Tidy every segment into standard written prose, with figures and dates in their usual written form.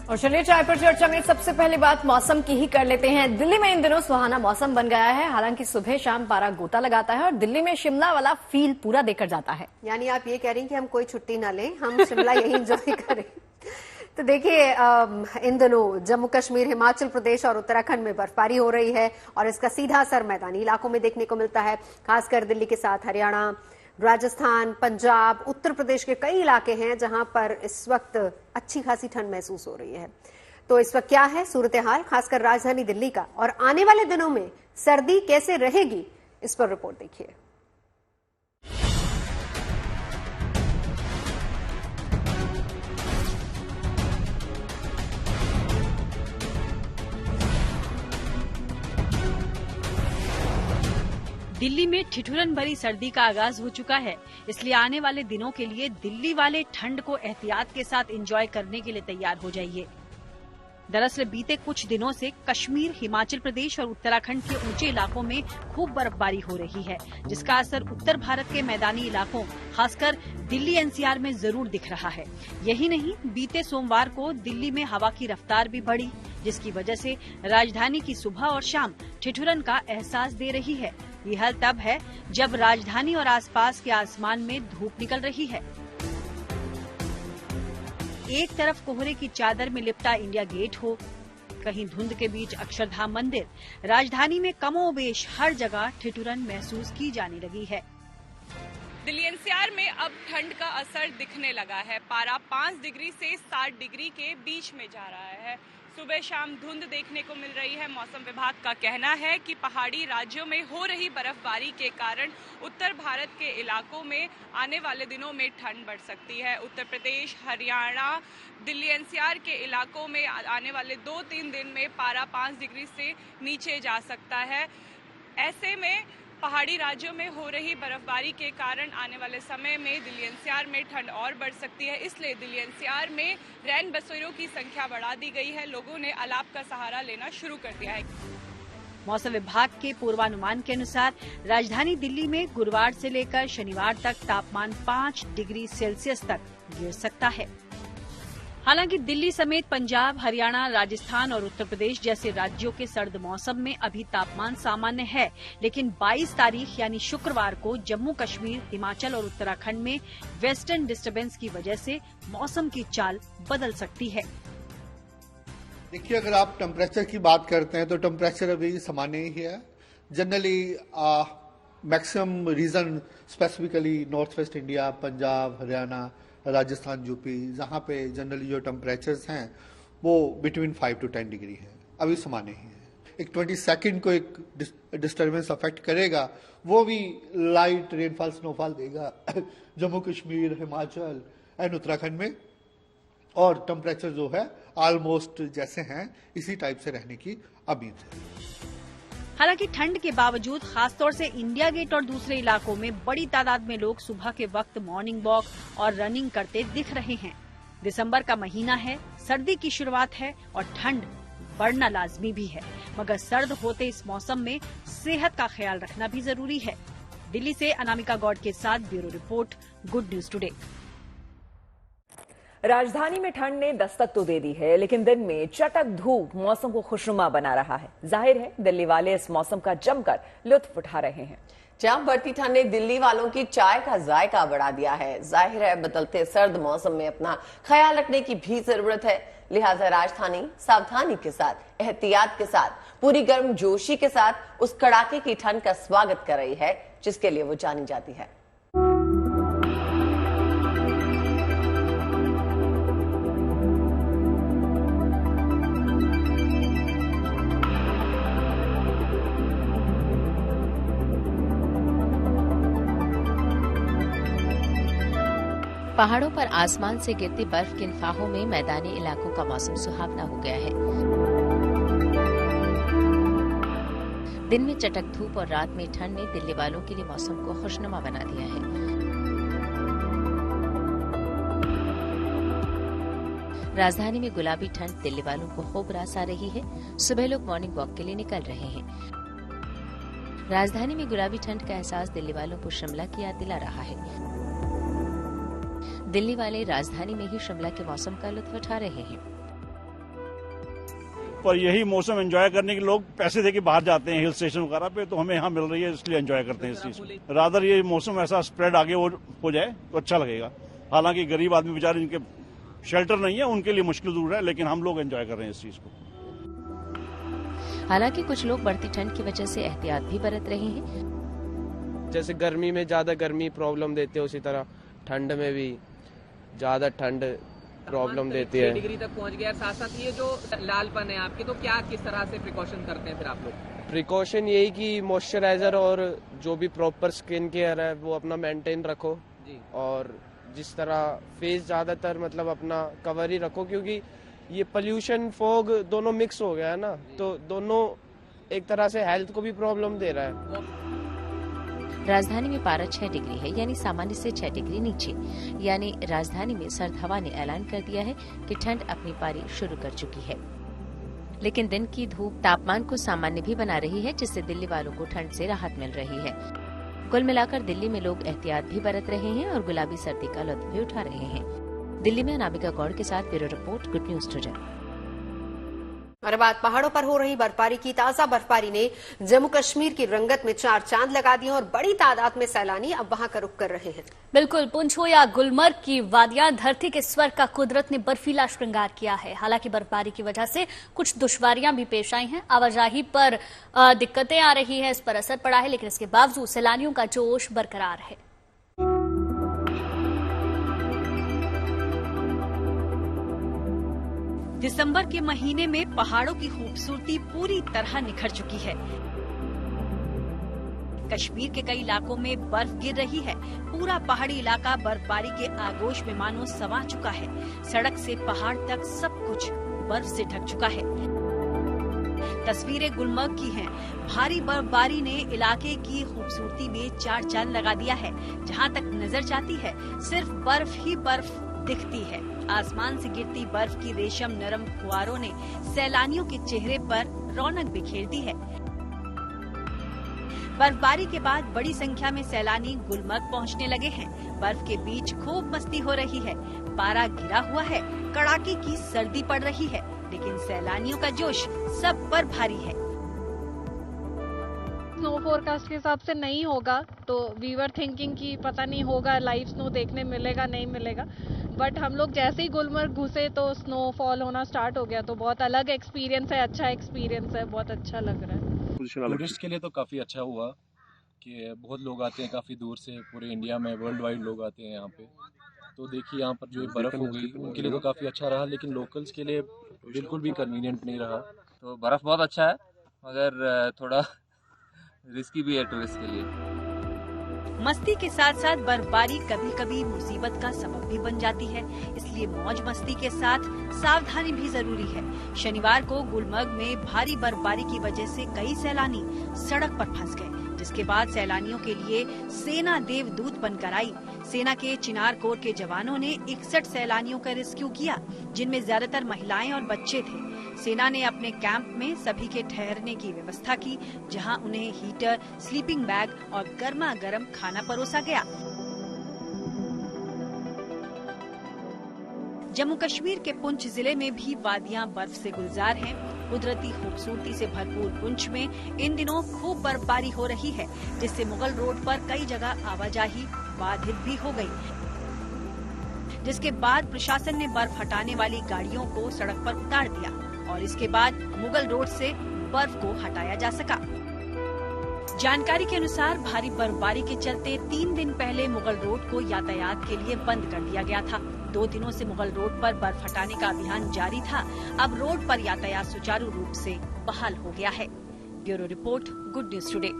और चलिए चाय पर चर्चा में सबसे पहली बात मौसम की ही कर लेते हैं। दिल्ली में इन दिनों सुहाना मौसम बन गया है। हालांकि सुबह शाम पारा गोता लगाता है और दिल्ली में शिमला वाला फील पूरा देकर जाता है। यानी आप ये कह रही हैं कि हम कोई छुट्टी ना लें, हम शिमला यही एंजॉय करें। तो देखिए, इन दिनों जम्मू कश्मीर, हिमाचल प्रदेश और उत्तराखंड में बर्फबारी हो रही है और इसका सीधा असर मैदानी इलाकों में देखने को मिलता है। खासकर दिल्ली के साथ हरियाणा, राजस्थान, पंजाब, उत्तर प्रदेश के कई इलाके हैं जहां पर इस वक्त अच्छी खासी ठंड महसूस हो रही है। तो इस वक्त क्या है सूरत हाल, खासकर राजधानी दिल्ली का, और आने वाले दिनों में सर्दी कैसे रहेगी, इस पर रिपोर्ट देखिए। दिल्ली में ठिठुरन भरी सर्दी का आगाज हो चुका है, इसलिए आने वाले दिनों के लिए दिल्ली वाले ठंड को एहतियात के साथ एंजॉय करने के लिए तैयार हो जाइए। दरअसल बीते कुछ दिनों से कश्मीर, हिमाचल प्रदेश और उत्तराखंड के ऊंचे इलाकों में खूब बर्फबारी हो रही है, जिसका असर उत्तर भारत के मैदानी इलाकों, खासकर दिल्ली एनसीआर में जरूर दिख रहा है। यही नहीं, बीते सोमवार को दिल्ली में हवा की रफ्तार भी बढ़ी, जिसकी वजह से राजधानी की सुबह और शाम ठिठुरन का एहसास दे रही है। ये हाल तब है जब राजधानी और आसपास के आसमान में धूप निकल रही है। एक तरफ कोहरे की चादर में लिपटा इंडिया गेट हो, कहीं धुंध के बीच अक्षरधाम मंदिर, राजधानी में कमोबेश हर जगह ठिठुरन महसूस की जाने लगी है। दिल्ली एनसीआर में अब ठंड का असर दिखने लगा है। पारा 5 डिग्री से 7 डिग्री के बीच में जा रहा है। सुबह शाम धुंध देखने को मिल रही है। मौसम विभाग का कहना है कि पहाड़ी राज्यों में हो रही बर्फबारी के कारण उत्तर भारत के इलाकों में आने वाले दिनों में ठंड बढ़ सकती है। उत्तर प्रदेश, हरियाणा, दिल्ली एनसीआर के इलाकों में आने वाले 2-3 दिन में पारा 5 डिग्री से नीचे जा सकता है। ऐसे में पहाड़ी राज्यों में हो रही बर्फबारी के कारण आने वाले समय में दिल्ली एनसीआर में ठंड और बढ़ सकती है। इसलिए दिल्ली एनसीआर में रैन बसेरों की संख्या बढ़ा दी गई है। लोगों ने अलाव का सहारा लेना शुरू कर दिया है। मौसम विभाग के पूर्वानुमान के अनुसार राजधानी दिल्ली में गुरुवार से लेकर शनिवार तक तापमान 5 डिग्री सेल्सियस तक गिर सकता है। हालांकि दिल्ली समेत पंजाब, हरियाणा, राजस्थान और उत्तर प्रदेश जैसे राज्यों के सर्द मौसम में अभी तापमान सामान्य है, लेकिन 22 तारीख यानी शुक्रवार को जम्मू कश्मीर, हिमाचल और उत्तराखंड में वेस्टर्न डिस्टर्बेंस की वजह से मौसम की चाल बदल सकती है। देखिए, अगर आप टेम्परेचर की बात करते हैं तो टेम्परेचर अभी सामान्य ही है। Generally maximum region, specifically north west India, Punjab, Haryana, Rajasthan, UP, जहाँ पे जनरली जो टेम्परेचर्स हैं वो बिटवीन 5 to 10 डिग्री है, अभी सामान्य ही है। एक 22 को एक डिस्टर्बेंस अफेक्ट करेगा, वो भी लाइट रेनफॉल, स्नोफॉल देगा जम्मू कश्मीर, हिमाचल एंड उत्तराखंड में, और टेम्परेचर जो है ऑलमोस्ट जैसे हैं इसी टाइप से रहने की उम्मीद है। हालांकि ठंड के बावजूद खासतौर से इंडिया गेट और दूसरे इलाकों में बड़ी तादाद में लोग सुबह के वक्त मॉर्निंग वॉक और रनिंग करते दिख रहे हैं। दिसंबर का महीना है, सर्दी की शुरुआत है और ठंड बढ़ना लाजमी भी है, मगर सर्द होते इस मौसम में सेहत का ख्याल रखना भी जरूरी है। दिल्ली से अनामिका गौड के साथ bureau report, good news today. राजधानी में ठंड ने दस्तक तो दे दी है, लेकिन दिन में चटक धूप मौसम को खुशनुमा बना रहा है। जाहिर है दिल्ली वाले इस मौसम का जमकर लुत्फ उठा रहे हैं। जहां बढ़ती ठंड ने दिल्ली वालों की चाय का जायका बढ़ा दिया है, जाहिर है बदलते सर्द मौसम में अपना ख्याल रखने की भी जरूरत है। लिहाजा राजधानी सावधानी के साथ, एहतियात के साथ, पूरी गर्मजोशी के साथ उस कड़ाके की ठंड का स्वागत कर रही है जिसके लिए वो जानी जाती है। पहाड़ों पर आसमान से गिरती बर्फ के इन फाहों में मैदानी इलाकों का मौसम सुहावना हो गया है। दिन में चटक धूप और रात में ठंड ने दिल्ली वालों के लिए मौसम को खुशनुमा बना दिया है। राजधानी में गुलाबी ठंड दिल्ली वालों को खूब रास आ रही है। सुबह लोग मॉर्निंग वॉक के लिए निकल रहे हैं। राजधानी में गुलाबी ठंड का एहसास दिल्ली वालों को शिमला की याद दिला रहा है। दिल्ली वाले राजधानी में ही शिमला के मौसम का लुत्फ उठा रहे हैं। पर यही मौसम एंजॉय करने के लोग पैसे देके बाहर जाते हैं हिल स्टेशन वगैरह पे, तो हमें यहाँ मिल रही है इसलिए एंजॉय करते हैं इस चीज को। रादर ये मौसम ऐसा स्प्रेड आगे हो जाए तो अच्छा लगेगा। हालांकि गरीब आदमी बेचारे जिनके शेल्टर नहीं है उनके लिए मुश्किल जरूर है, लेकिन हम लोग एंजॉय कर रहे हैं इस चीज को। हालांकि कुछ लोग बढ़ती ठंड की वजह से एहतियात भी बरत रहे हैं। जैसे गर्मी में ज्यादा गर्मी प्रॉब्लम देती है, उसी तरह ठंड में भी ज्यादा ठंड प्रॉब्लम देती है। 6 डिग्री तक पहुंच गया। साथ साथ ये जो लालपन है आपके, तो क्या किस तरह से प्रिकॉशन करते हैं फिर आप लोग? प्रिकॉशन यही कि मॉइस्चराइजर और जो भी प्रॉपर स्किन केयर है वो अपना मेंटेन रखो जी। और जिस तरह फेस ज्यादातर मतलब अपना कवर ही रखो, क्योंकि ये पोल्यूशन फॉग दोनों मिक्स हो गया है ना, तो दोनों एक तरह से हेल्थ को भी प्रॉब्लम दे रहा है। राजधानी में पारा 6 डिग्री है, यानी सामान्य से 6 डिग्री नीचे। यानी राजधानी में सर्द हवा ने ऐलान कर दिया है कि ठंड अपनी पारी शुरू कर चुकी है। लेकिन दिन की धूप तापमान को सामान्य भी बना रही है, जिससे दिल्ली वालों को ठंड से राहत मिल रही है। कुल मिलाकर दिल्ली में लोग एहतियात भी बरत रहे हैं और गुलाबी सर्दी का लुत्फ भी उठा रहे हैं। दिल्ली में अनामिका गौड़ के साथ bureau report, good news today. और अब बात पहाड़ों पर हो रही बर्फबारी की। ताजा बर्फबारी ने जम्मू कश्मीर की रंगत में 4 चांद लगा दिए और बड़ी तादाद में सैलानी अब वहां का रुख कर रहे हैं। बिल्कुल, पुंछ हो या गुलमर्ग की वादियां, धरती के स्वर का कुदरत ने बर्फीला श्रृंगार किया है। हालांकि बर्फबारी की वजह से कुछ दुश्वारियां भी पेश आई हैं, आवाजाही पर दिक्कतें आ रही है, इस पर असर पड़ा है, लेकिन इसके बावजूद सैलानियों का जोश बरकरार है। दिसंबर के महीने में पहाड़ों की खूबसूरती पूरी तरह निखर चुकी है। कश्मीर के कई इलाकों में बर्फ गिर रही है। पूरा पहाड़ी इलाका बर्फबारी के आगोश में मानो समा चुका है। सड़क से पहाड़ तक सब कुछ बर्फ से ढक चुका है। तस्वीरें गुलमर्ग की हैं। भारी बर्फबारी ने इलाके की खूबसूरती में 4 चांद लगा दिया है। जहां तक नजर जाती है सिर्फ बर्फ ही बर्फ दिखती है। आसमान से गिरती बर्फ की रेशम नरम फुहारों ने सैलानियों के चेहरे पर रौनक बिखेर दी है। बर्फबारी के बाद बड़ी संख्या में सैलानी गुलमर्ग पहुंचने लगे हैं। बर्फ के बीच खूब मस्ती हो रही है। पारा गिरा हुआ है, कड़ाके की सर्दी पड़ रही है, लेकिन सैलानियों का जोश सब पर भारी है। स्नो फोरकास्ट के हिसाब से नहीं होगा, तो वी वर थिंकिंग कि पता नहीं होगा लाइव स्नो देखने मिलेगा नहीं मिलेगा, बट हम लोग जैसे ही गुलमर्ग घुसे तो स्नोफॉल होना स्टार्ट हो गया। तो बहुत अलग एक्सपीरियंस है, अच्छा एक्सपीरियंस है, बहुत अच्छा लग रहा है। टूरिस्ट के लिए तो काफ़ी अच्छा हुआ कि बहुत लोग आते हैं काफ़ी दूर से, पूरे इंडिया में वर्ल्ड वाइड लोग आते हैं यहाँ पे। तो देखिए यहाँ पर जो बर्फ़ हो गई उनके लिए तो काफ़ी अच्छा रहा, लेकिन लोकल्स के लिए बिल्कुल भी कन्वीनियंट नहीं रहा। तो बर्फ़ बहुत अच्छा है, मगर थोड़ा रिस्की भी है टूरिस्ट के लिए। मस्ती के साथ साथ बर्फबारी कभी कभी मुसीबत का सबब भी बन जाती है, इसलिए मौज मस्ती के साथ सावधानी भी जरूरी है। शनिवार को गुलमर्ग में भारी बर्फबारी की वजह से कई सैलानी सड़क पर फंस गए, जिसके बाद सैलानियों के लिए सेना देवदूत बनकर आई। सेना के चिनार कोर के जवानों ने 61 सैलानियों का रेस्क्यू किया, जिनमें ज्यादातर महिलाएं और बच्चे थे। सेना ने अपने कैंप में सभी के ठहरने की व्यवस्था की, जहां उन्हें हीटर, स्लीपिंग बैग और गर्मा गर्म खाना परोसा गया। जम्मू कश्मीर के पुंछ जिले में भी वादियां बर्फ से गुलजार हैं। कुदरती खूबसूरती से भरपूर पुंछ में इन दिनों खूब बर्फबारी हो रही है, जिससे मुगल रोड पर कई जगह आवाजाही बाधित भी हो गई, जिसके बाद प्रशासन ने बर्फ हटाने वाली गाड़ियों को सड़क पर उतार दिया और इसके बाद मुगल रोड से बर्फ को हटाया जा सका। जानकारी के अनुसार भारी बर्फबारी के चलते 3 दिन पहले मुगल रोड को यातायात के लिए बंद कर दिया गया था। 2 दिनों से मुगल रोड पर बर्फ हटाने का अभियान जारी था। अब रोड पर यातायात सुचारू रूप से बहाल हो गया है। Bureau report, good news today.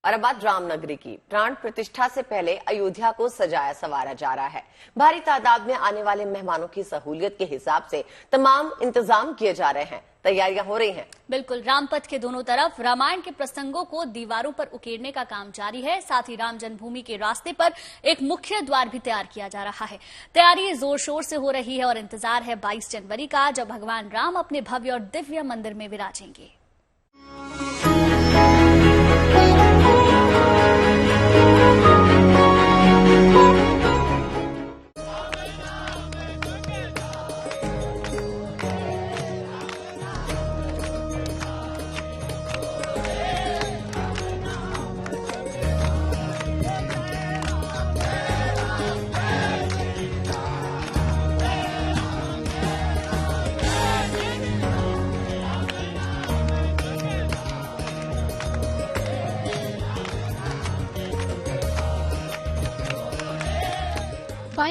और अब बात रामनगरी की। प्राण प्रतिष्ठा से पहले अयोध्या को सजाया संवारा जा रहा है। भारी तादाद में आने वाले मेहमानों की सहूलियत के हिसाब से तमाम इंतजाम किए जा रहे हैं, तैयारियां हो रही हैं। बिल्कुल, रामपथ के दोनों तरफ रामायण के प्रसंगों को दीवारों पर उकेरने का काम जारी है। साथ ही राम जन्मभूमि के रास्ते पर एक मुख्य द्वार भी तैयार किया जा रहा है। तैयारी जोर शोर से हो रही है और इंतजार है 22 जनवरी का, जब भगवान राम अपने भव्य और दिव्य मंदिर में विराजेंगे।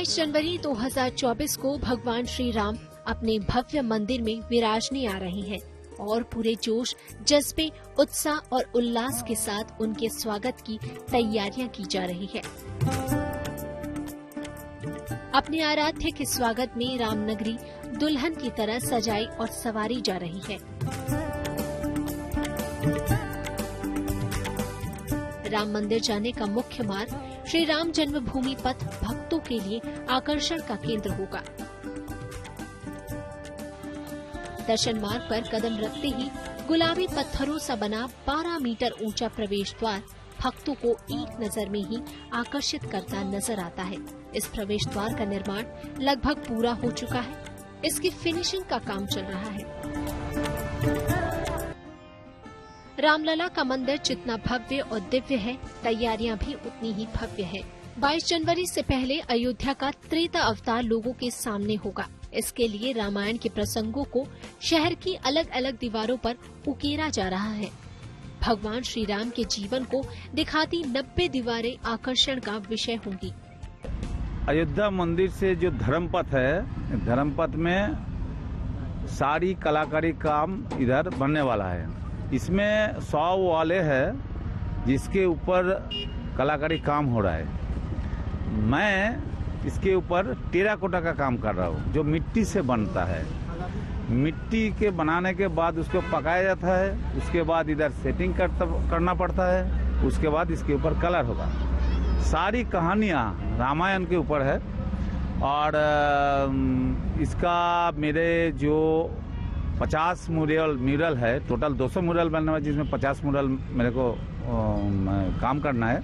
22 जनवरी 2024 को भगवान श्री राम अपने भव्य मंदिर में विराजने आ रहे हैं और पूरे जोश, जज्बे, उत्साह और उल्लास के साथ उनके स्वागत की तैयारियां की जा रही है। अपने आराध्य के स्वागत में रामनगरी दुल्हन की तरह सजाई और संवारी जा रही है। राम मंदिर जाने का मुख्य मार्ग श्री राम जन्मभूमि पथ भक्तों के लिए आकर्षण का केंद्र होगा। दर्शन मार्ग पर कदम रखते ही गुलाबी पत्थरों से बना 12 मीटर ऊंचा प्रवेश द्वार भक्तों को एक नजर में ही आकर्षित करता नजर आता है। इस प्रवेश द्वार का निर्माण लगभग पूरा हो चुका है। इसकी फिनिशिंग का काम चल रहा है। रामलला का मंदिर जितना भव्य और दिव्य है, तैयारियां भी उतनी ही भव्य है। 22 जनवरी से पहले अयोध्या का त्रेता अवतार लोगों के सामने होगा। इसके लिए रामायण के प्रसंगों को शहर की अलग अलग दीवारों पर उकेरा जा रहा है। भगवान श्री राम के जीवन को दिखाती 90 दीवारें आकर्षण का विषय होंगी। अयोध्या मंदिर से जो धर्मपथ है, धर्मपथ में सारी कलाकारी काम इधर बनने वाला है। इसमें 100 वाले है जिसके ऊपर कलाकारी काम हो रहा है। मैं इसके ऊपर टेराकोटा का काम कर रहा हूँ, जो मिट्टी से बनता है। मिट्टी के बनाने के बाद उसको पकाया जाता है, उसके बाद इधर सेटिंग करना पड़ता है, उसके बाद इसके ऊपर कलर होगा। सारी कहानियाँ रामायण के ऊपर है और इसका मेरे जो 50 म्यूरल है, टोटल 200 म्यूरल बनने वाले, जिसमें 50 म्यूरल मेरे को काम करना है,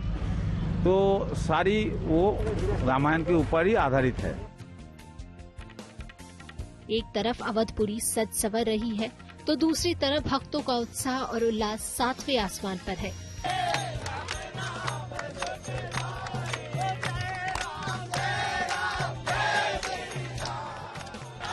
तो सारी वो रामायण के ऊपर ही आधारित है। एक तरफ अवधपुरी सज संवर रही है तो दूसरी तरफ भक्तों का उत्साह और उल्लास 7वें आसमान पर है।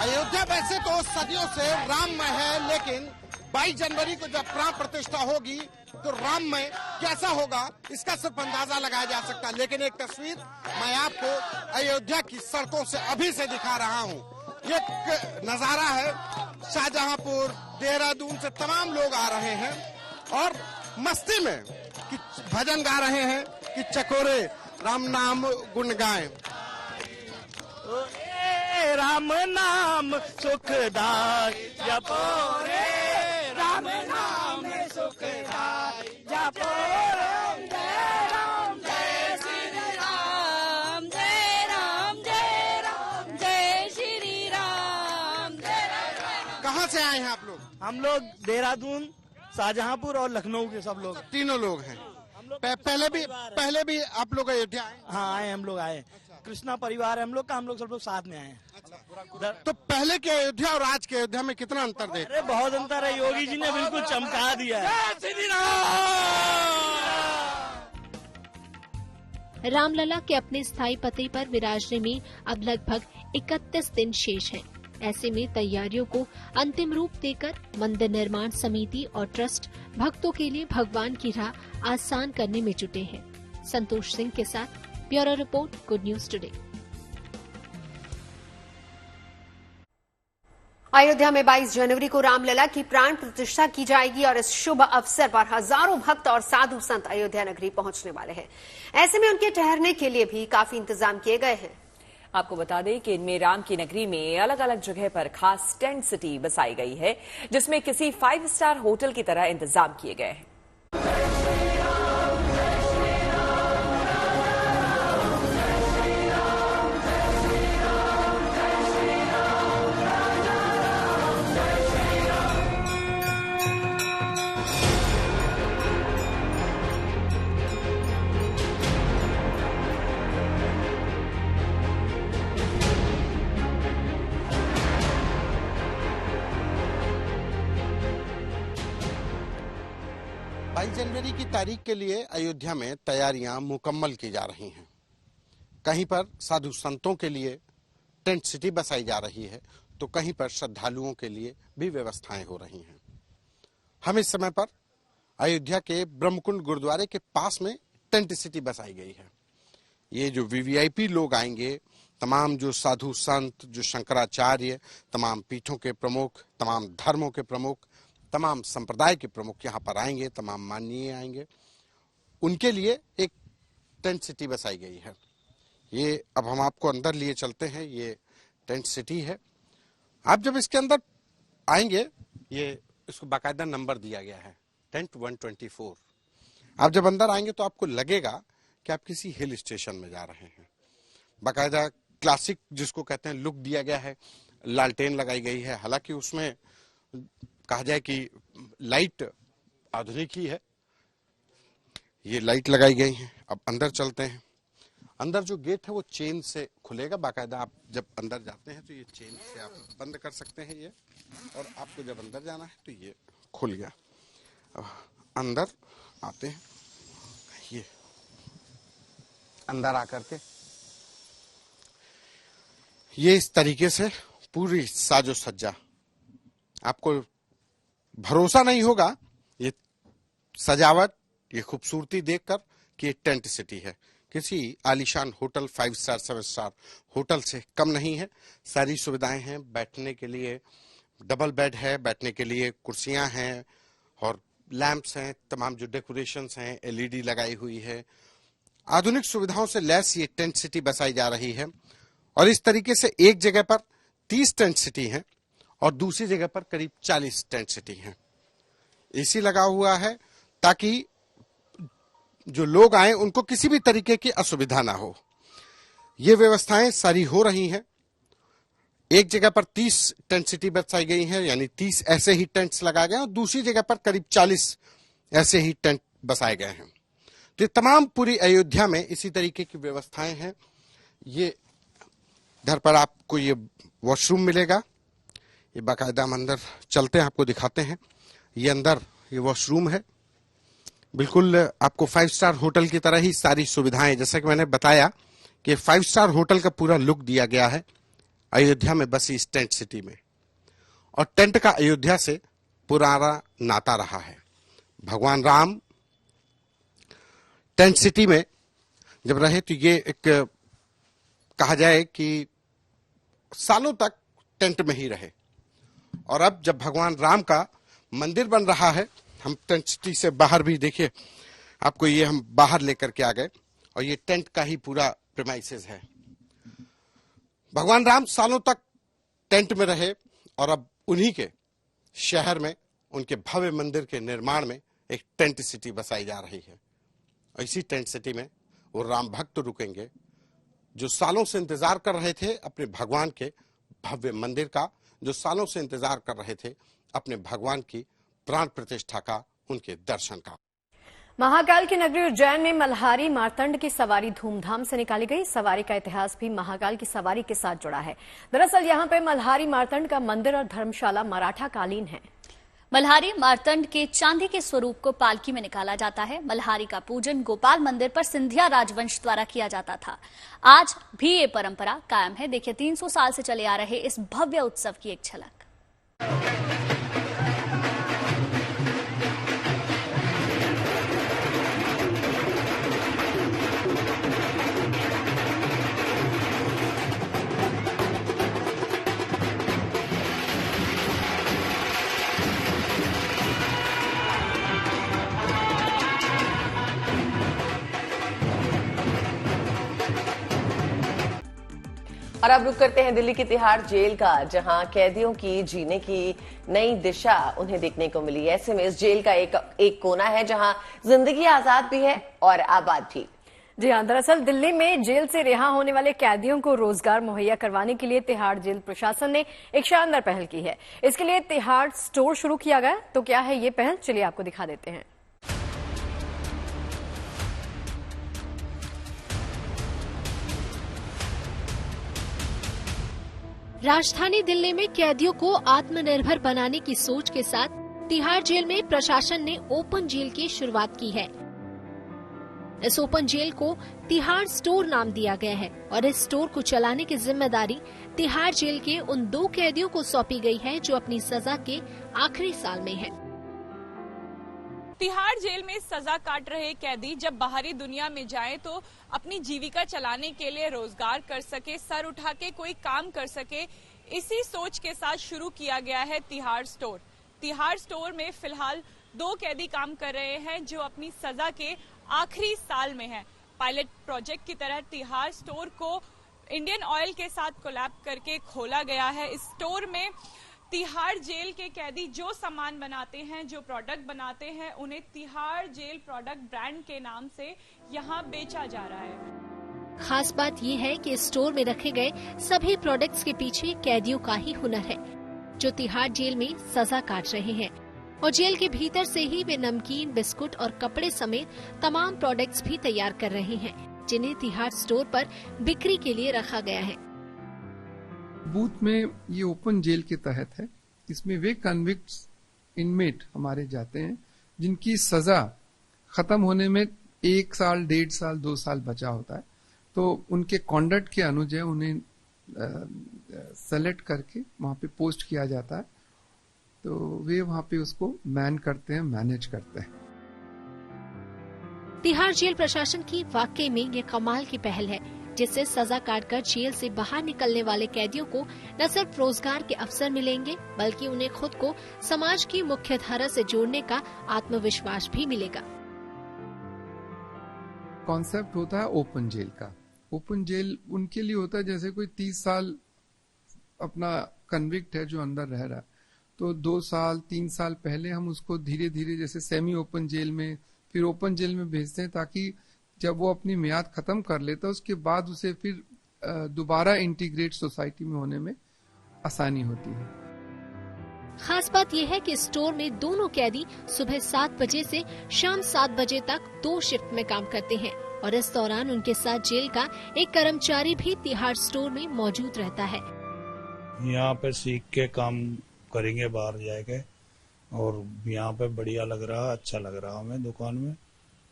अयोध्या वैसे तो सदियों से राममय है, लेकिन 22 जनवरी को जब प्राण प्रतिष्ठा होगी तो राममय कैसा होगा इसका सिर्फ अंदाजा लगाया जा सकता है। लेकिन एक तस्वीर मैं आपको अयोध्या की सड़कों से अभी से दिखा रहा हूँ। ये नजारा है शाहजहांपुर, देहरादून से तमाम लोग आ रहे हैं और मस्ती में कि भजन गा रहे हैं कि चकोरे राम नाम गुण गाएं। राम नाम सुखदाय जपो रे, राम नाम सुखदाय जपो रे, जय राम जय श्री राम, जय राम जय राम, जय श्री राम, जय राम। कहाँ से आए हैं आप लोग? हम लोग देहरादून, शाहजहांपुर और लखनऊ के सब लोग, तीनों लोग हैं। पहले भी आप लोग अयोध्या आए? हाँ आए, हम लोग आए। कृष्णा परिवार है हम लोग का, हम लोग सब लोग साथ में आए हैं। तो पहले के अयोध्या और आज के अयोध्या में कितना अंतर देख? अरे बहुत अंतर है, योगी जी ने बिल्कुल चमका दिया है। रामलला के अपने स्थायी पते पर विराजने में अब लगभग 31 दिन शेष हैं। ऐसे में तैयारियों को अंतिम रूप देकर मंदिर निर्माण समिति और ट्रस्ट भक्तों के लिए भगवान की राह आसान करने में जुटे हैं। संतोष सिंह के साथ bureau report, good news today. Ayodhya में 22 जनवरी को रामलला की प्राण प्रतिष्ठा की जाएगी और इस शुभ अवसर पर हजारों भक्त और साधु संत अयोध्या नगरी पहुंचने वाले हैं। ऐसे में उनके ठहरने के लिए भी काफी इंतजाम किए गए हैं। आपको बता दें कि इनमें राम की नगरी में अलग अलग जगह पर खास टेंट सिटी बसाई गई है, जिसमें किसी 5 स्टार होटल की तरह इंतजाम किए गए हैं। जनवरी की तारीख के लिए अयोध्या में तैयारियां मुकम्मल की जा रही हैं। कहीं पर साधु संतों के लिए टेंट सिटी बसाई जा रही है तो कहीं पर श्रद्धालुओं के लिए भी व्यवस्थाएं हो रही हैं। हम इस समय पर अयोध्या के ब्रह्मकुंड गुरुद्वारे के पास में टेंट सिटी बसाई गई है। ये जो वीवीआईपी लोग आएंगे, तमाम जो साधु संत, जो शंकराचार्य, तमाम पीठों के प्रमुख, तमाम धर्मों के प्रमुख, तमाम संप्रदाय के प्रमुख यहाँ पर आएंगे, तमाम माननीय आएंगे। उनके लिए एक टेंट सिटी बसाई गई है। ये अब हम आपको अंदर लिए चलते हैं। ये टेंट सिटी है। आप जब इसके अंदर आएंगे, ये इसको बाकायदा नंबर दिया गया है, टेंट 124। आप जब अंदर आएंगे तो आपको लगेगा कि आप किसी हिल स्टेशन में जा रहे हैं। बाकायदा क्लासिक जिसको कहते हैं लुक दिया गया है, लालटेन लगाई गई है। हालांकि उसमें कहा जाए कि लाइट आधुनिक ही है, ये लाइट लगाई गई है। अब अंदर चलते हैं। अंदर जो गेट है वो चेन से खुलेगा। बाकायदा आप जब अंदर जाते हैं तो ये चेन से आप बंद कर सकते हैं ये, और आपको जब अंदर जाना है तो ये खुल गया। अंदर आते हैं। ये अंदर आकर के ये इस तरीके से पूरी साजो सज्जा, आपको भरोसा नहीं होगा ये सजावट, ये खूबसूरती देखकर कि ये टेंट सिटी है। किसी आलीशान होटल 5 स्टार 7 स्टार होटल से कम नहीं है। सारी सुविधाएं हैं। बैठने के लिए डबल बेड है, बैठने के लिए कुर्सियां हैं और लैंप्स हैं। तमाम जो डेकोरेशंस हैं, एलईडी लगाई हुई है। आधुनिक सुविधाओं से लैस ये टेंट सिटी बसाई जा रही है। और इस तरीके से एक जगह पर 30 टेंट सिटी हैं और दूसरी जगह पर करीब 40 टेंट सिटी हैं। एसी लगा हुआ है ताकि जो लोग आए उनको किसी भी तरीके की असुविधा ना हो। ये व्यवस्थाएं सारी हो रही हैं। एक जगह पर 30 टेंट सिटी बसाई गई है, यानी 30 ऐसे ही टेंट्स लगाए गए और दूसरी जगह पर करीब 40 ऐसे ही टेंट बसाए गए हैं। तो तमाम पूरी अयोध्या में इसी तरीके की व्यवस्थाएं हैं। ये इधर पर आपको ये वॉशरूम मिलेगा। ये बाकायदा हम अंदर चलते हैं, आपको दिखाते हैं। ये अंदर ये वॉशरूम है। बिल्कुल आपको 5 स्टार होटल की तरह ही सारी सुविधाएं, जैसा कि मैंने बताया कि 5 स्टार होटल का पूरा लुक दिया गया है अयोध्या में बसी इस टेंट सिटी में। और टेंट का अयोध्या से पुराना नाता रहा है। भगवान राम टेंट सिटी में जब रहे तो ये एक कहा जाए कि सालों तक टेंट में ही रहे। और अब जब भगवान राम का मंदिर बन रहा है, हम टेंट सिटी से बाहर भी देखिए, आपको ये हम बाहर लेकर के आ गए और ये टेंट का ही पूरा प्रेमाइसेस है। भगवान राम सालों तक टेंट में रहे और अब उन्हीं के शहर में उनके भव्य मंदिर के निर्माण में एक टेंट सिटी बसाई जा रही है। और इसी टेंट सिटी में वो राम भक्त रुकेंगे जो सालों से इंतजार कर रहे थे अपने भगवान के भव्य मंदिर का, जो सालों से इंतजार कर रहे थे अपने भगवान की प्राण प्रतिष्ठा का, उनके दर्शन का। महाकाल की नगरी उज्जैन में मल्हारी मार्तंड की सवारी धूमधाम से निकाली गई। सवारी का इतिहास भी महाकाल की सवारी के साथ जुड़ा है। दरअसल यहाँ पे मल्हारी मार्तंड का मंदिर और धर्मशाला मराठा कालीन है। मल्हारी मार्तंड के चांदी के स्वरूप को पालकी में निकाला जाता है। मल्हारी का पूजन गोपाल मंदिर पर सिंधिया राजवंश द्वारा किया जाता था। आज भी ये परंपरा कायम है। देखिए 300 साल से चले आ रहे इस भव्य उत्सव की एक झलक। और अब रुक करते हैं दिल्ली की तिहाड़ जेल का, जहां कैदियों की जीने की नई दिशा उन्हें देखने को मिली। ऐसे में इस जेल का एक कोना है जहां जिंदगी आजाद भी है और आबाद भी। जी हाँ, दरअसल दिल्ली में जेल से रिहा होने वाले कैदियों को रोजगार मुहैया करवाने के लिए तिहाड़ जेल प्रशासन ने एक शानदार पहल की है। इसके लिए तिहाड़ स्टोर शुरू किया गया। तो क्या है ये पहल, चलिए आपको दिखा देते हैं। राजधानी दिल्ली में कैदियों को आत्मनिर्भर बनाने की सोच के साथ तिहाड़ जेल में प्रशासन ने ओपन जेल की शुरुआत की है। इस ओपन जेल को तिहाड़ स्टोर नाम दिया गया है और इस स्टोर को चलाने की जिम्मेदारी तिहाड़ जेल के उन 2 कैदियों को सौंपी गई है जो अपनी सजा के आखिरी साल में हैं। तिहाड़ जेल में सजा काट रहे कैदी जब बाहरी दुनिया में जाएं तो अपनी जीविका चलाने के लिए रोजगार कर सके, सर उठा के कोई काम कर सके, इसी सोच के साथ शुरू किया गया है तिहाड़ स्टोर। तिहाड़ स्टोर में फिलहाल 2 कैदी काम कर रहे हैं जो अपनी सजा के आखिरी साल में हैं। पायलट प्रोजेक्ट की तरह तिहाड़ स्टोर को इंडियन ऑयल के साथ कोलैब करके खोला गया है। इस स्टोर में तिहाड़ जेल के कैदी जो सामान बनाते हैं, जो प्रोडक्ट बनाते हैं, उन्हें तिहाड़ जेल प्रोडक्ट ब्रांड के नाम से यहाँ बेचा जा रहा है। खास बात यह है कि स्टोर में रखे गए सभी प्रोडक्ट्स के पीछे कैदियों का ही हुनर है, जो तिहाड़ जेल में सजा काट रहे हैं और जेल के भीतर से ही वे नमकीन, बिस्कुट और कपड़े समेत तमाम प्रोडक्ट्स भी तैयार कर रहे हैं, जिन्हें तिहाड़ स्टोर पर बिक्री के लिए रखा गया है। बूथ में ये ओपन जेल के तहत है। इसमें वे कन्विक्ट्स इनमेट हमारे जाते हैं जिनकी सजा खत्म होने में 1 साल, 1.5 साल, 2 साल बचा होता है, तो उनके कॉन्डक्ट के अनुजय उन्हें सेलेक्ट करके वहां पे पोस्ट किया जाता है, तो वे वहां पे उसको मैन करते हैं, मैनेज करते हैं। तिहाड़ जेल प्रशासन की वाकई में ये कमाल की पहल है, जिससे सजा काटकर जेल से बाहर निकलने वाले कैदियों को न सिर्फ रोजगार के अवसर मिलेंगे, बल्कि उन्हें खुद को समाज की मुख्य धारा से जोड़ने का आत्मविश्वास भी मिलेगा। कॉन्सेप्ट होता है ओपन जेल का। ओपन जेल उनके लिए होता है जैसे कोई 30 साल अपना कन्विक्ट है जो अंदर रह रहा है, तो 2 साल 3 साल पहले हम उसको धीरे धीरे जैसे सेमी ओपन जेल में, फिर ओपन जेल में भेजते हैं, ताकि जब वो अपनी मियाद खत्म कर लेता है उसके बाद उसे फिर दोबारा इंटीग्रेट सोसाइटी में होने में आसानी होती है। खास बात यह है कि स्टोर में दोनों कैदी सुबह 7 बजे से शाम 7 बजे तक 2 शिफ्ट में काम करते हैं और इस दौरान उनके साथ जेल का एक कर्मचारी भी तिहाड़ स्टोर में मौजूद रहता है। यहाँ पे सीख के काम करेंगे, बाहर जाएंगे, और यहाँ पे बढ़िया लग रहा, अच्छा लग रहा हमें। दुकान में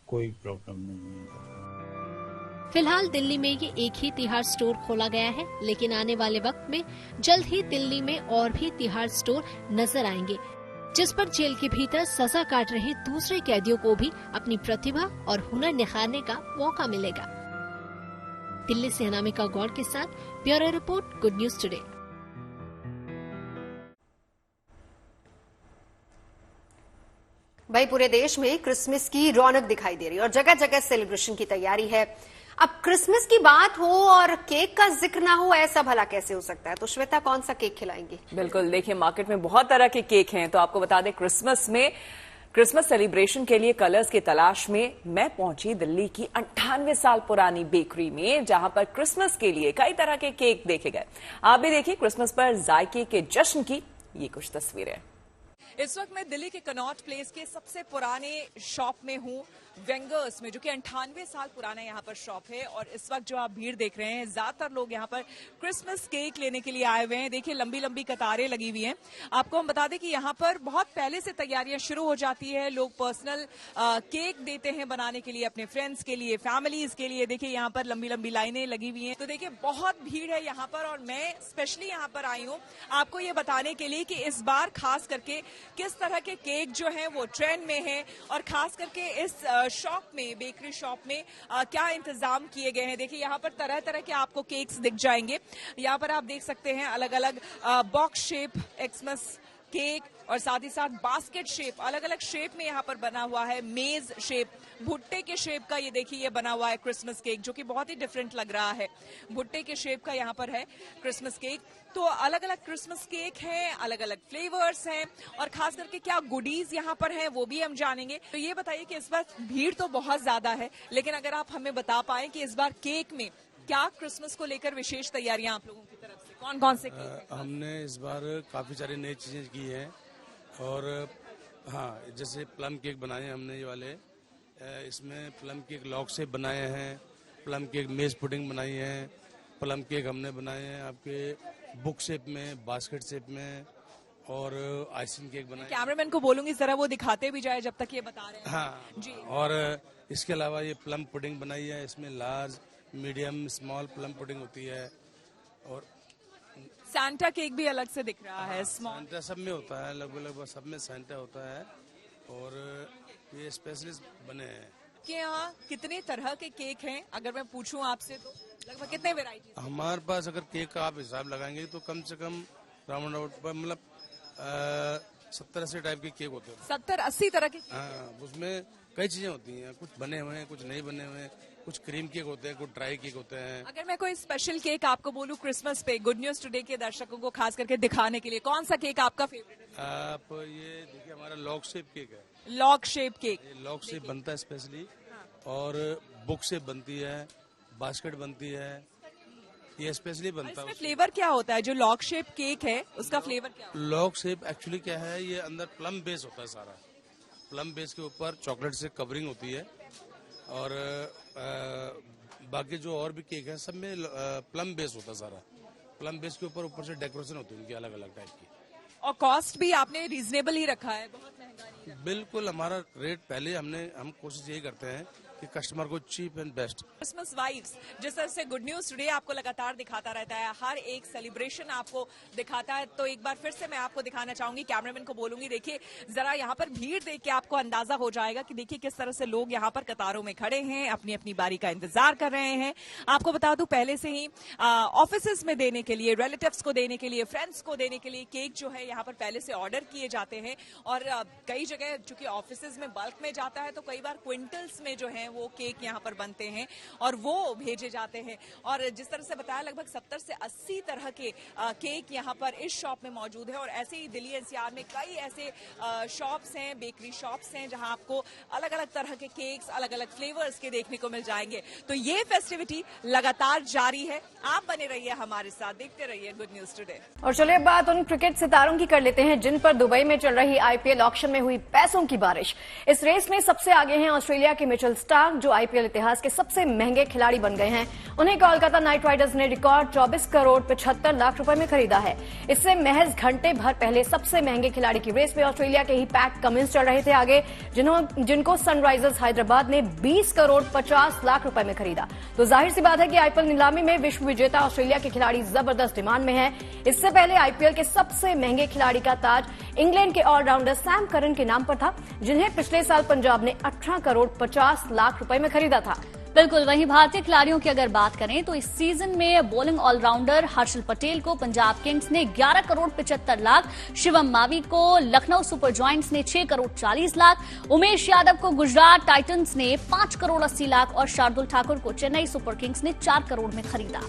कोई प्रॉब्लम नहीं है। फिलहाल दिल्ली में ये एक ही तिहाड़ स्टोर खोला गया है, लेकिन आने वाले वक्त में जल्द ही दिल्ली में और भी तिहाड़ स्टोर नजर आएंगे, जिस पर जेल के भीतर सजा काट रहे दूसरे कैदियों को भी अपनी प्रतिभा और हुनर निखारने का मौका मिलेगा। दिल्ली से अनामिका गौड़ के साथ bureau report, good news today. भाई पूरे देश में क्रिसमस की रौनक दिखाई दे रही है और जगह जगह सेलिब्रेशन की तैयारी है। अब क्रिसमस की बात हो और केक का जिक्र ना हो, ऐसा भला कैसे हो सकता है? तो श्वेता, कौन सा केक खिलाएंगी? बिल्कुल, देखिए मार्केट में बहुत तरह के केक हैं, तो आपको बता दें क्रिसमस सेलिब्रेशन के लिए कलर्स की तलाश में मैं पहुंची दिल्ली की 98 साल पुरानी बेकरी में, जहां पर क्रिसमस के लिए कई तरह के केक देखे गए। आप भी देखिए क्रिसमस पर जायके के जश्न की ये कुछ तस्वीरें। इस वक्त मैं दिल्ली के कनॉट प्लेस के सबसे पुराने शॉप में हूँ, वेंगर्स में, जो कि 98 साल पुराना यहाँ पर शॉप है। और इस वक्त जो आप भीड़ देख रहे हैं, ज्यादातर लोग यहाँ पर क्रिसमस केक लेने के लिए आए हुए हैं। देखिए लंबी लंबी कतारें लगी हुई हैं। आपको हम बता दें कि यहाँ पर बहुत पहले से तैयारियां शुरू हो जाती है। लोग पर्सनल केक देते हैं बनाने के लिए, अपने फ्रेंड्स के लिए, फैमिलीज के लिए। देखिए यहाँ पर लंबी लंबी लाइनें लगी हुई हैं। तो देखिए बहुत भीड़ है यहाँ पर, और मैं स्पेशली यहाँ पर आई हूँ आपको ये बताने के लिए कि इस बार खास करके किस तरह के केक जो हैं वो ट्रेंड में हैं, और खास करके इस शॉप में, बेकरी शॉप में क्या इंतजाम किए गए हैं। देखिए यहाँ पर तरह तरह के आपको केक्स दिख जाएंगे। यहाँ पर आप देख सकते हैं अलग अलग बॉक्स शेप एक्समस केक, और साथ ही साथ बास्केट शेप, अलग अलग शेप में यहाँ पर बना हुआ है। मेज शेप, भुट्टे के शेप का ये देखिए ये बना हुआ है क्रिसमस केक, जो कि बहुत ही डिफरेंट लग रहा है। भुट्टे के शेप का यहाँ पर है क्रिसमस केक। तो अलग अलग क्रिसमस केक हैं, अलग अलग फ्लेवर्स हैं, और खास करके क्या गुडीज यहाँ पर हैं वो भी हम जानेंगे। तो ये बताइए कि इस बार भीड़ तो बहुत ज्यादा है, लेकिन अगर आप हमें बता पाएं कि इस बार केक में क्या क्रिसमस को लेकर विशेष तैयारियां आप लोगों की तरफ से, कौन कौन से केक? हमने इस बार काफी सारी नई चीजें की हैं, और हाँ, जैसे प्लम केक बनाए हैं हमने, ये वाले इसमें प्लम केक लॉक से बनाए हैं, प्लम केक मेज पुडिंग बनाई है, प्लम केक हमने बनाए हैं आपके बुक शेप में, बास्केट शेप में, और आइसिंग केक बनाए। कैमरामैन को बोलूंगी जरा वो दिखाते भी जाए जब तक ये बता रहे हैं। हाँ जी। और इसके अलावा ये प्लम पुडिंग बनाई है, इसमें large, medium, small plum pudding होती है, और सैंटा केक भी अलग से दिख रहा है। स्मॉल सैंटा सब में होता है, लगभग सब में सैंटा होता है। और ये स्पेशलिस्ट बने हैं। कि यहाँ कितने तरह के केक हैं, अगर मैं पूछूं आपसे तो लगभग कितने वैरायटी? हमारे पास अगर केक का आप हिसाब लगाएंगे तो कम से कम राउंड आउट पर मतलब 70-80 टाइप के केक होते हैं। 70-80 तरह के? हाँ, उसमें कई चीजें होती हैं, कुछ बने हुए हैं, कुछ नहीं बने हुए हैं, कुछ क्रीम केक होते हैं, कुछ ड्राई केक होते हैं। अगर मैं कोई स्पेशल केक आपको बोलूं क्रिसमस पे, गुड न्यूज टुडे के दर्शकों को खास करके दिखाने के लिए, कौन सा केक आपका फेवरेट है? आप ये देखिए, हमारा लॉग शेप केक है। Log shape cake? Log shape बनता है स्पेशली, और बुक शेप बनती है, बास्केट बनती है, ये स्पेशली बनता है। इसमें फ्लेवर क्या होता है जो लॉग शेप केक है, उसका फ्लेवर क्या होता है? लॉग शेप एक्चुअली क्या है, ये अंदर प्लम बेस होता है सारा। प्लम बेस के ऊपर चॉकलेट से कवरिंग होती है, और बाकी जो और भी केक है सब में प्लम बेस होता है सारा। प्लम बेस के ऊपर से डेकोरेशन होती है उनकी अलग अलग टाइप की। और कॉस्ट भी आपने रीजनेबल ही रखा है, बहुत महंगा नहीं है? बिल्कुल, हमारा रेट पहले हम कोशिश यही करते हैं कि कस्टमर को cheap and best. Christmas vibes, जिस तरह से गुड न्यूज टुडे आपको लगातार दिखाता रहता है, हर एक सेलिब्रेशन आपको दिखाता है, तो एक बार फिर से मैं आपको दिखाना चाहूंगी, कैमरामैन को बोलूंगी, देखिए जरा यहाँ पर भीड़ देख के आपको अंदाजा हो जाएगा कि देखिए किस तरह से लोग यहाँ पर कतारों में खड़े हैं, अपनी अपनी बारी का इंतजार कर रहे हैं। आपको बता दूं, पहले से ही ऑफिस में देने के लिए, रिलेटिव्स को देने के लिए, फ्रेंड्स को देने के लिए केक जो है यहाँ पर पहले से ऑर्डर किए जाते हैं, और कई जगह चूंकि ऑफिस में बल्क में जाता है तो कई बार क्विंटल्स में जो है वो केक यहाँ पर बनते हैं और वो भेजे जाते हैं। और जिस तरह से बताया, लगभग 70 से 80 तरह के केक यहाँ पर इस शॉप में मौजूद है, और ऐसे ही दिल्ली एनसीआर में कई ऐसे शॉप्स हैं, बेकरी शॉप्स हैं, जहां आपको अलग अलग तरह के केक्स, अलग अलग फ्लेवर्स के देखने को मिल जाएंगे। तो ये फेस्टिविटी लगातार जारी है, आप बने रहिए हमारे साथ, देखते रहिए गुड न्यूज टुडे। और चलिए बात उन क्रिकेट सितारों की कर लेते हैं जिन पर दुबई में चल रही आईपीएल ऑक्शन में हुई पैसों की बारिश। इस रेस में सबसे आगे हैं ऑस्ट्रेलिया के मिचेल स्टार्क, जो आईपीएल इतिहास के सबसे महंगे खिलाड़ी बन गए हैं। उन्हें कोलकाता नाइट राइडर्स ने रिकॉर्ड 24 करोड़ 75 लाख रुपए में खरीदा है। इससे महज घंटे भर पहले सबसे महंगे खिलाड़ी की रेस में ऑस्ट्रेलिया के ही पैट कमिंस चल रहे थे आगे, जिनको सनराइजर्स हैदराबाद ने 20 करोड़ 50 लाख रुपए में खरीदा। तो जाहिर सी बात है कि आईपीएल नीलामी में विश्व विजेता ऑस्ट्रेलिया के खिलाड़ी जबरदस्त डिमांड में है। इससे पहले आईपीएल के सबसे महंगे खिलाड़ी का ताज इंग्लैंड के ऑलराउंडर सैम करन के नाम पर था, जिन्हें पिछले साल पंजाब ने 18 करोड़ 50 लाख रुपए में खरीदा था। बिल्कुल, वहीं भारतीय खिलाड़ियों की अगर बात करें तो इस सीजन में बॉलिंग ऑलराउंडर हर्षल पटेल को पंजाब किंग्स ने 11 करोड़ 75 लाख, शिवम मावी को लखनऊ सुपर जॉयंट्स ने 6 करोड़ 40 लाख, उमेश यादव को गुजरात टाइटंस ने 5 करोड़ 80 लाख और शार्दुल ठाकुर को चेन्नई सुपर किंग्स ने 4 करोड़ में खरीदा।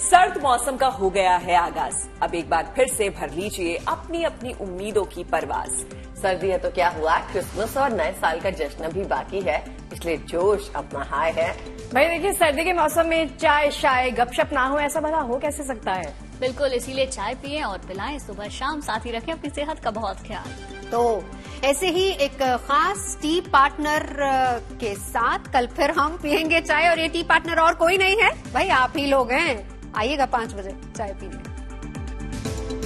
सर्द मौसम का हो गया है आगाज, अब एक बार फिर से भर लीजिए अपनी अपनी उम्मीदों की परवाज। सर्दी है तो क्या हुआ, क्रिसमस और नए साल का जश्न भी बाकी है, इसलिए जोश अपना हाई है। भाई देखिए, सर्दी के मौसम में चाय शाय गपशप ना हो, ऐसा भला हो कैसे सकता है। बिल्कुल, इसीलिए चाय पिएं और पिलाएं सुबह शाम, साथ ही रखें अपनी सेहत का बहुत ख्याल। तो ऐसे ही एक खास टी पार्टनर के साथ कल फिर हम पियेंगे चाय, और ये टी पार्टनर और कोई नहीं है भाई, आप ही लोग हैं। आइएगा 5 बजे चाय पीने।